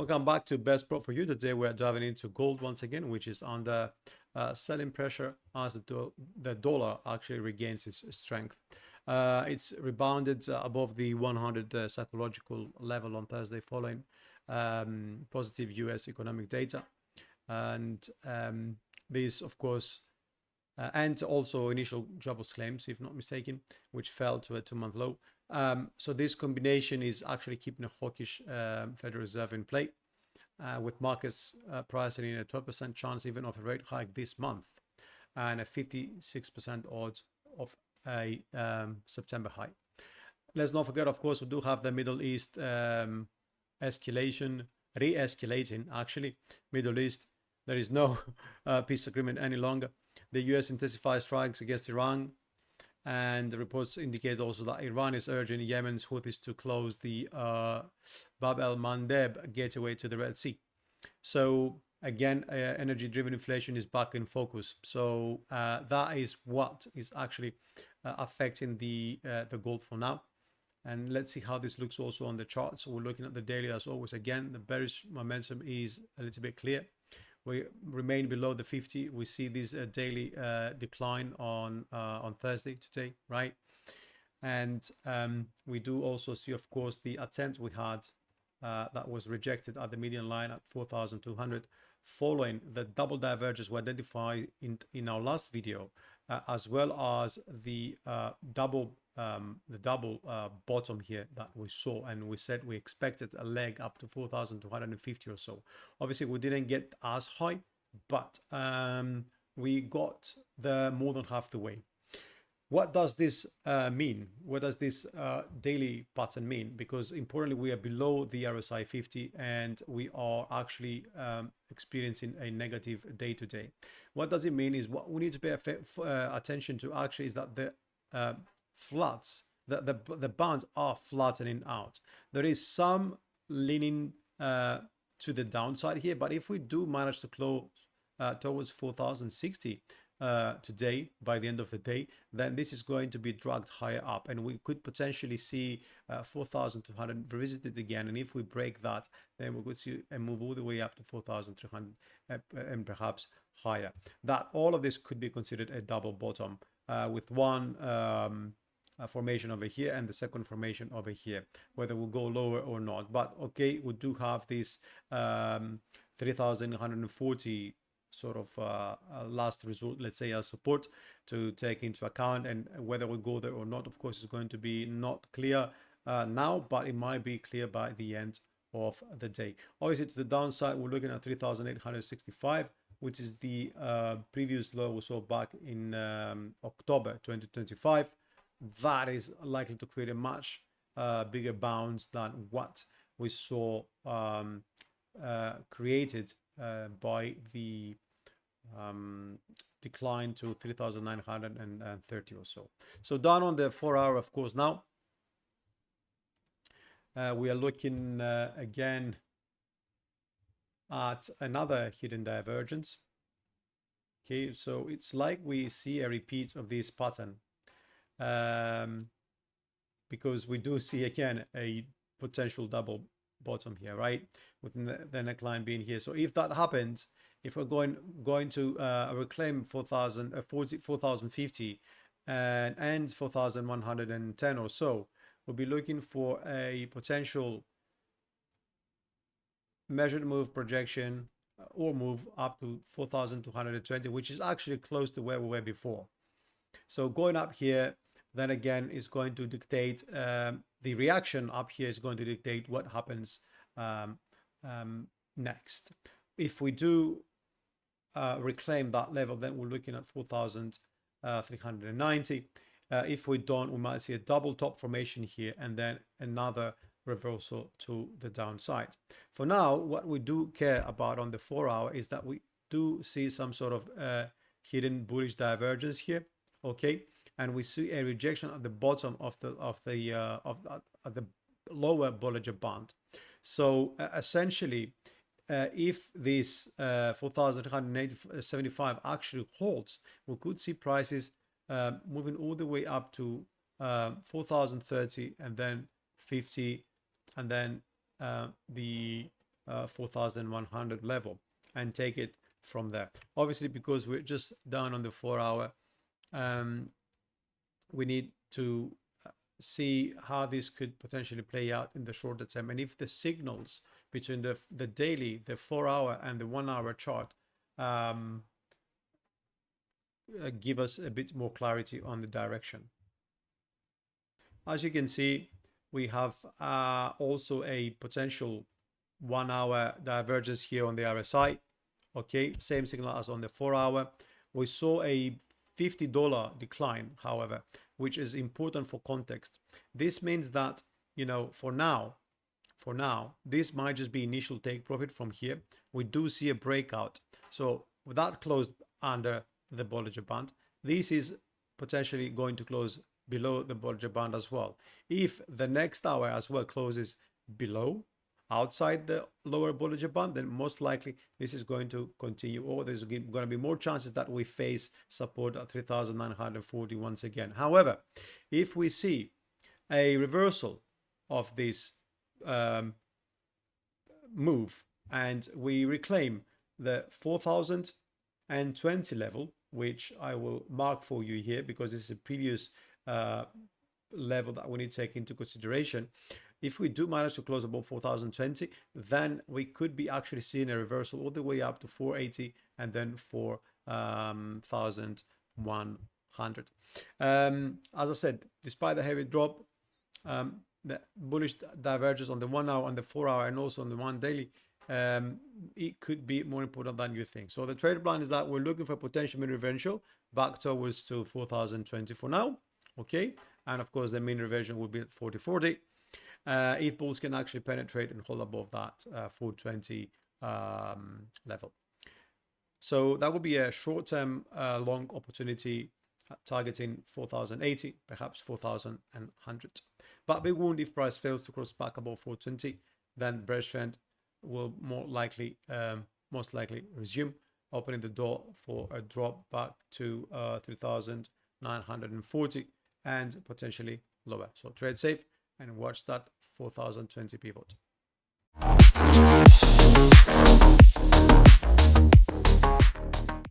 Welcome back to Best Prop for You. Today we're diving into gold once again, which is under selling pressure as the dollar actually regains its strength. It's rebounded above the 100 psychological level on Thursday following positive US economic data. And this, of course, and also initial jobless claims, if not mistaken, which fell to a 2-month low. So this combination is actually keeping a hawkish Federal Reserve in play, with markets pricing in a 12% chance even of a rate hike this month and a 56% odds of a September high. Let's not forget, of course, we do have the Middle East re-escalating. Actually, Middle East, there is no peace agreement any longer. The US intensifies strikes against Iran, and the reports indicate also that Iran is urging Yemen's Houthis to close the Bab-el-Mandeb gateway to the Red Sea. So again, energy-driven inflation is back in focus. So that is what is actually affecting the gold for now. And let's see how this looks also on the chart. So we're looking at the daily as always. Again, the bearish momentum is a little bit clear. We remain below the 50. We see this daily decline on Thursday today, right? And we do also see, of course, the attempt we had that was rejected at the median line at 4,200, following the double divergence we identified in our last video, as well as the double bottom here that we saw, and we said we expected a leg up to 4,250 or so. Obviously we didn't get as high, but we got the more than half the way. What does this mean? What does this daily pattern mean? Because importantly, we are below the RSI 50 and we are actually experiencing a negative day to day. What does it mean is what we need to pay attention to actually is that the the bands are flattening out. There is some leaning to the downside here, but if we do manage to close towards 4,060 today, by the end of the day, then this is going to be dragged higher up, and we could potentially see 4,200 revisited again. And if we break that, then we could see a move all the way up to 4,300 and perhaps higher. That all of this could be considered a double bottom, with one formation over here and the second formation over here, whether we'll go lower or not. But okay, we do have this 3,140 sort of last result, let's say, as support to take into account, and whether we go there or not, of course, is going to be not clear now, but it might be clear by the end of the day. Obviously, to the downside, we're looking at 3,865, which is the previous low we saw back in October 2025. That is likely to create a much bigger bounce than what we saw created by the decline to 3,930 or so. So down on the 4-hour, of course, now we are looking again at another hidden divergence. Okay, so it's like we see a repeat of this pattern, because we do see again a potential double bottom here, right, with the neckline being here. So if that happens, if we're going to reclaim 4,050 and 4,110 or so, we'll be looking for a potential measured move projection or move up to 4,220, which is actually close to where we were before. So going up here, then again, is going to dictate the reaction up here is going to dictate what happens next. If we do reclaim that level, then we're looking at 4,390. If we don't, we might see a double top formation here and then another reversal to the downside. For now, what we do care about on the 4-hour is that we do see some sort of hidden bullish divergence here, okay, and we see a rejection at the bottom of the lower Bollinger band. So essentially, if this 4,375 actually holds, we could see prices moving all the way up to 4,030 and then 50, and then the 4,100 level and take it from there. Obviously, because we're just down on the 4-hour, we need to see how this could potentially play out in the shorter term, and if the signals between the daily, the 4-hour and the 1-hour chart give us a bit more clarity on the direction. As you can see, we have also a potential 1-hour divergence here on the RSI. Okay, same signal as on the 4-hour. We saw a $50 decline, however, which is important for context. This means that, you know, for now, this might just be initial take profit from here. We do see a breakout. So that closed under the Bollinger Band. This is potentially going to close below the Bollinger Band as well. If the next hour as well closes below, outside the lower Bollinger Band, then most likely this is going to continue, or there's going to be more chances that we face support at 3,940 once again. However, if we see a reversal of this move and we reclaim the 4,020 level, which I will mark for you here because this is a previous level that we need to take into consideration. If we do manage to close above 4,020, then we could be actually seeing a reversal all the way up to 480 and then 4,100. As I said, despite the heavy drop, the bullish divergence on the 1-hour, on the 4-hour, and also on the 1 daily, it could be more important than you think. So the trade plan is that we're looking for potential mean reversal back towards to 4,020 for now. Okay, and of course the mean reversion will be at 40.40. If bulls can actually penetrate and hold above that 420 level. So that would be a short-term long opportunity targeting 4,080, perhaps 4,100. But big wound if price fails to cross back above 420, then bearish trend will most likely resume, opening the door for a drop back to 3,940 and potentially lower. So trade safe and watch that 4,020 pivot.